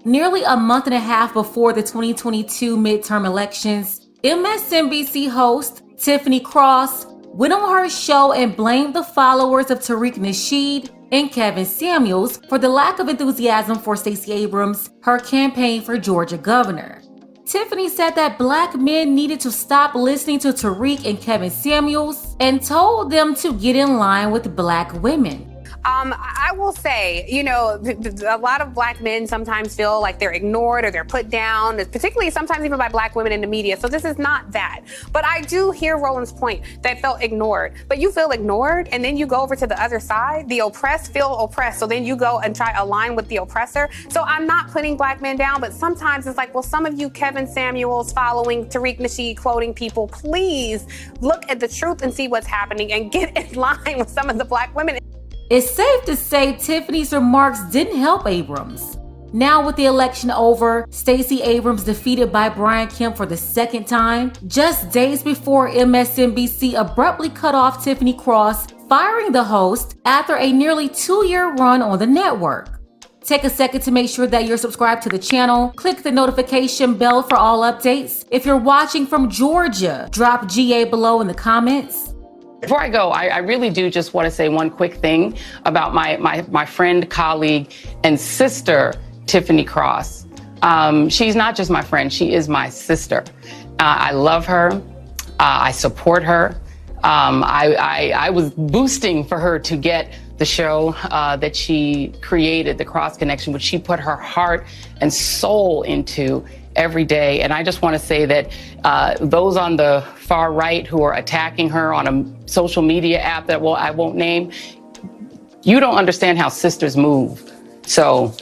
Nearly a month and a half before the 2022 midterm elections, MSNBC host Tiffany Cross went on her show and blamed the followers of Tariq Nasheed and Kevin Samuels for the lack of enthusiasm for Stacey Abrams, her campaign for Georgia governor. Tiffany said that Black men needed to stop listening to Tariq and Kevin Samuels and told them to get in line with Black women. I will say, a lot of Black men sometimes feel like they're ignored or they're put down, particularly sometimes even by Black women in the media. So this is not that. But I do hear Roland's point that felt ignored. But you feel ignored and then you go over to the other side. The oppressed feel oppressed. So then you go and try to align with the oppressor. So I'm not putting Black men down, but sometimes it's like, well, some of you Kevin Samuels following Tariq Nasheed quoting people, please look at the truth and see what's happening and get in line with some of the Black women. It's safe to say Tiffany's remarks didn't help Abrams. Now with the election over, Stacey Abrams defeated by Brian Kemp for the second time, just days before MSNBC abruptly cut off Tiffany Cross, firing the host after a nearly 2-year run on the network. Take a second to make sure that you're subscribed to the channel. Click the notification bell for all updates. If you're watching from Georgia, drop GA below in the comments. Before I go, I really do just want to say one quick thing about my friend, colleague, and sister, Tiffany Cross. She's not just my friend, she is my sister. I love her. I support her. I was boosting for her to get the show that she created, The Cross Connection, which she put her heart and soul into every day. And I just want to say that those on the far right who are attacking her on a social media app that I won't name, you don't understand how sisters move. So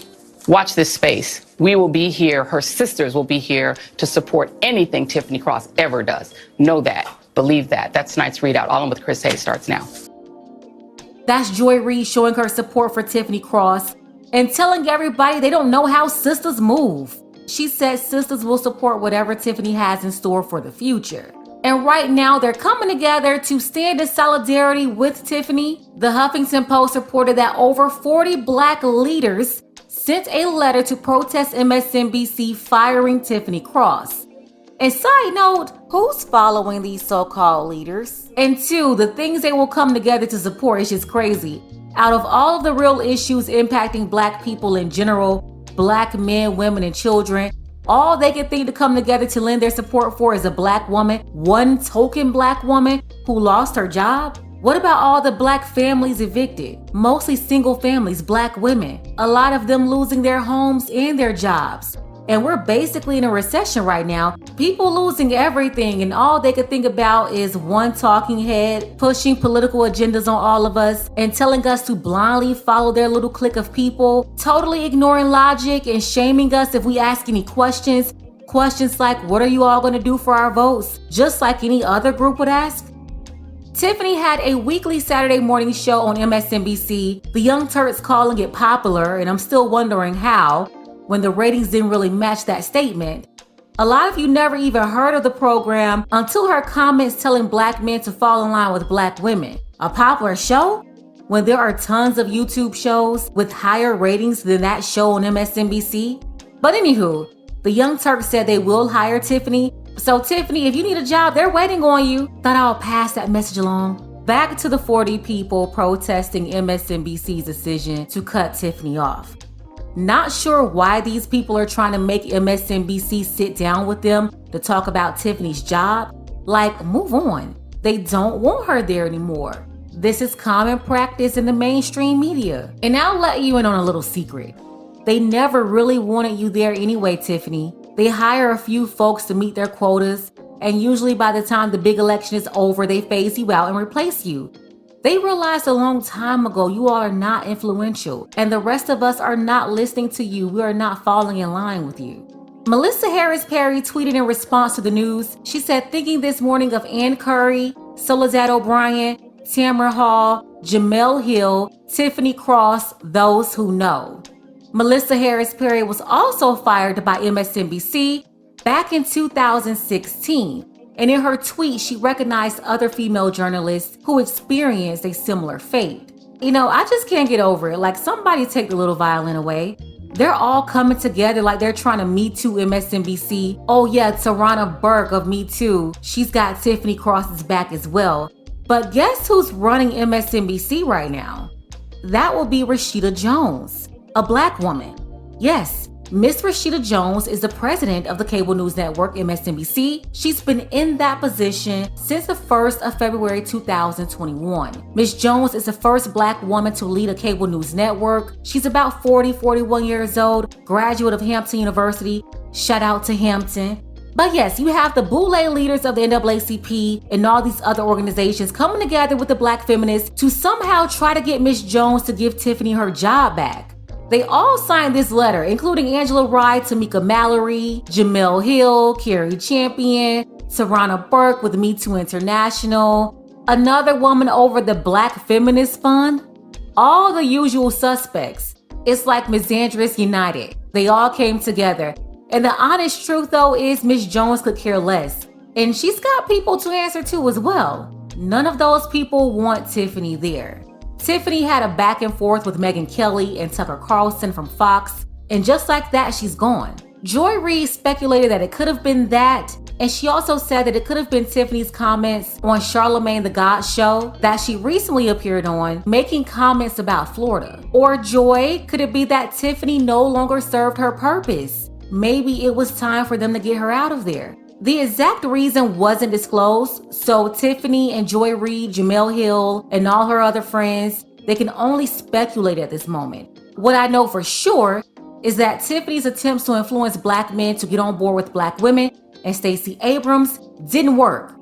watch this space. We will be here. Her sisters will be here to support anything Tiffany Cross ever does. Know that. Believe that. That's tonight's readout. All in with Chris Hayes starts now. That's Joy Reid showing her support for Tiffany Cross and telling everybody they don't know how sisters move. She said sisters will support whatever Tiffany has in store for the future. And right now, they're coming together to stand in solidarity with Tiffany. The Huffington Post reported that over 40 Black leaders sent a letter to protest MSNBC firing Tiffany Cross. And side note, who's following these so-called leaders? And two, the things they will come together to support is just crazy. Out of all of the real issues impacting Black people in general, Black men, women, and children, all they can think to come together to lend their support for is a Black woman, one token Black woman who lost her job? What about all the Black families evicted? Mostly single families, Black women, a lot of them losing their homes and their jobs. And we're basically in a recession right now. People losing everything, and all they could think about is one talking head pushing political agendas on all of us and telling us to blindly follow their little clique of people, totally ignoring logic and shaming us if we ask any questions. Questions like, what are you all going to do for our votes? Just like any other group would ask. Tiffany had a weekly Saturday morning show on MSNBC, the Young Turks calling it popular, and I'm still wondering how, when the ratings didn't really match that statement. A lot of you never even heard of the program until her comments telling Black men to fall in line with Black women. A popular show? When there are tons of YouTube shows with higher ratings than that show on MSNBC? But anywho, the Young Turks said they will hire Tiffany. So Tiffany, if you need a job, they're waiting on you. Thought I'll pass that message along. Back to the 40 people protesting MSNBC's decision to cut Tiffany off. Not sure why these people are trying to make MSNBC sit down with them to talk about Tiffany's job. Like, move on. They don't want her there anymore. This is common practice in the mainstream media. And I'll let you in on a little secret. They never really wanted you there anyway, Tiffany. They hire a few folks to meet their quotas, and usually by the time the big election is over, they phase you out and replace you. They realized a long time ago you all are not influential, and the rest of us are not listening to you. We are not falling in line with you. Melissa Harris Perry tweeted in response to the news. She said, thinking this morning of Ann Curry, Soledad O'Brien, Tamara Hall, Jamel Hill, Tiffany Cross, those who know. Melissa Harris Perry was also fired by MSNBC back in 2016. And in her tweet, she recognized other female journalists who experienced a similar fate. I just can't get over it. Like, somebody take the little violin away. They're all coming together like they're trying to Me Too MSNBC. Oh yeah, Tarana Burke of Me Too. She's got Tiffany Cross's back as well. But guess who's running MSNBC right now? That will be Rashida Jones, a black woman. Yes, Miss Rashida Jones is the president of the cable news network MSNBC. She's been in that position since the 1st of February 2021. Miss Jones is the first black woman to lead a cable news network. She's about 41 years old, graduate of Hampton University. Shout out to Hampton. But yes, you have the boule leaders of the NAACP and all these other organizations coming together with the black feminists to somehow try to get Miss Jones to give Tiffany her job back. They all signed this letter, including Angela Rye, Tamika Mallory, Jemele Hill, Carrie Champion, Tarana Burke with Me Too International, another woman over the Black Feminist Fund. All the usual suspects. It's like Misandrists United. They all came together. And the honest truth, though, is Miss Jones could care less. And she's got people to answer to as well. None of those people want Tiffany there. Tiffany had a back and forth with Megyn Kelly and Tucker Carlson from Fox, and just like that, she's gone. Joy Reid speculated that it could have been that, and she also said that it could have been Tiffany's comments on Charlamagne the God show that she recently appeared on, making comments about Florida. Or Joy, could it be that Tiffany no longer served her purpose? Maybe it was time for them to get her out of there. The exact reason wasn't disclosed, so Tiffany and Joy Reid, Jemele Hill, and all her other friends, they can only speculate at this moment. What I know for sure is that Tiffany's attempts to influence black men to get on board with black women and Stacey Abrams didn't work.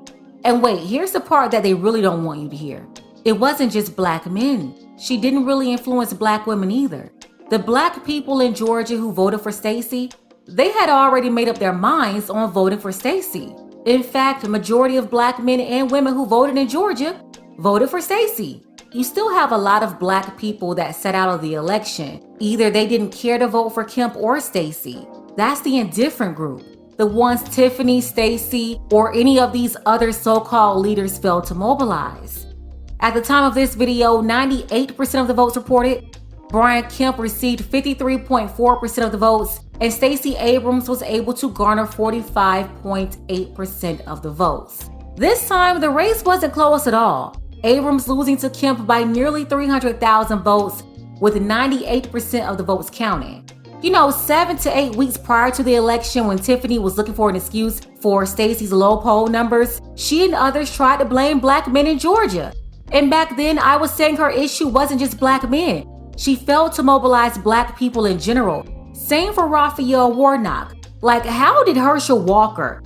And wait, here's the part that they really don't want you to hear. It wasn't just black men. She didn't really influence black women either. The black people in Georgia who voted for Stacey, they had already made up their minds on voting for Stacey. In fact, the majority of black men and women who voted in Georgia voted for Stacey. You still have a lot of black people that sat out of the election. Either they didn't care to vote for Kemp or Stacey. That's the indifferent group. The ones Tiffany, Stacey, or any of these other so-called leaders failed to mobilize. At the time of this video, 98% of the votes reported. Brian Kemp received 53.4% of the votes, and Stacey Abrams was able to garner 45.8% of the votes. This time, the race wasn't close at all. Abrams losing to Kemp by nearly 300,000 votes, with 98% of the votes counted. 7 to 8 weeks prior to the election, when Tiffany was looking for an excuse for Stacey's low poll numbers, she and others tried to blame black men in Georgia. And back then, I was saying her issue wasn't just black men. She failed to mobilize black people in general. Same for Raphael Warnock. Like, how did Herschel Walker,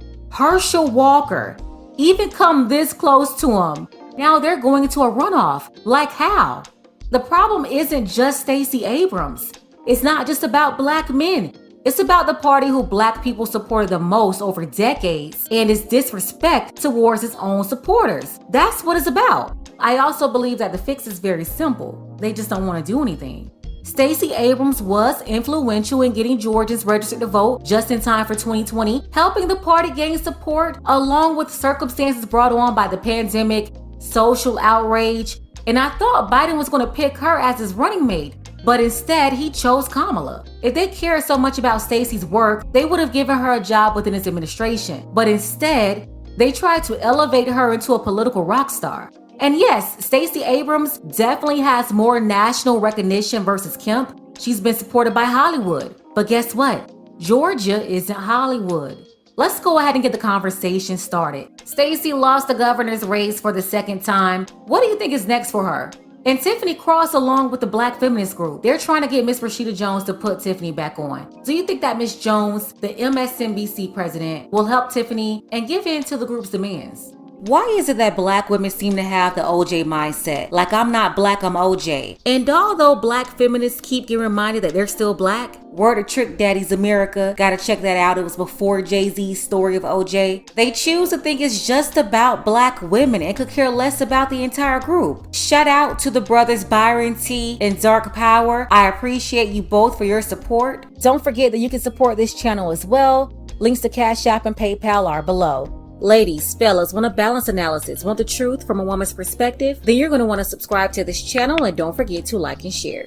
even come this close to him? Now they're going into a runoff. Like how? The problem isn't just Stacey Abrams. It's not just about black men. It's about the party who black people supported the most over decades and its disrespect towards its own supporters. That's what it's about. I also believe that the fix is very simple. They just don't want to do anything. Stacey Abrams was influential in getting Georgians registered to vote just in time for 2020, helping the party gain support along with circumstances brought on by the pandemic, social outrage, and I thought Biden was going to pick her as his running mate, but instead he chose Kamala. If they cared so much about Stacey's work, they would have given her a job within his administration, but instead they tried to elevate her into a political rock star. And yes, Stacey Abrams definitely has more national recognition versus Kemp. She's been supported by Hollywood. But guess what? Georgia isn't Hollywood. Let's go ahead and get the conversation started. Stacey lost the governor's race for the second time. What do you think is next for her? And Tiffany Cross, along with the Black Feminist Group, they're trying to get Miss Rashida Jones to put Tiffany back on. Do you think that Miss Jones, the MSNBC president, will help Tiffany and give in to the group's demands? Why is it that black women seem to have the OJ mindset? Like, I'm not black, I'm OJ. And although black feminists keep getting reminded that they're still black, word of Trick Daddy's America, gotta check that out, it was before Jay-Z's story of OJ, they choose to think it's just about black women and could care less about the entire group. Shout out to the brothers Byron T and Dark Power. I appreciate you both for your support. Don't forget that you can support this channel as well. Links to Cash App and PayPal are below. Ladies, fellas, want a balanced analysis, want the truth from a woman's perspective? Then you're going to want to subscribe to this channel and don't forget to like and share.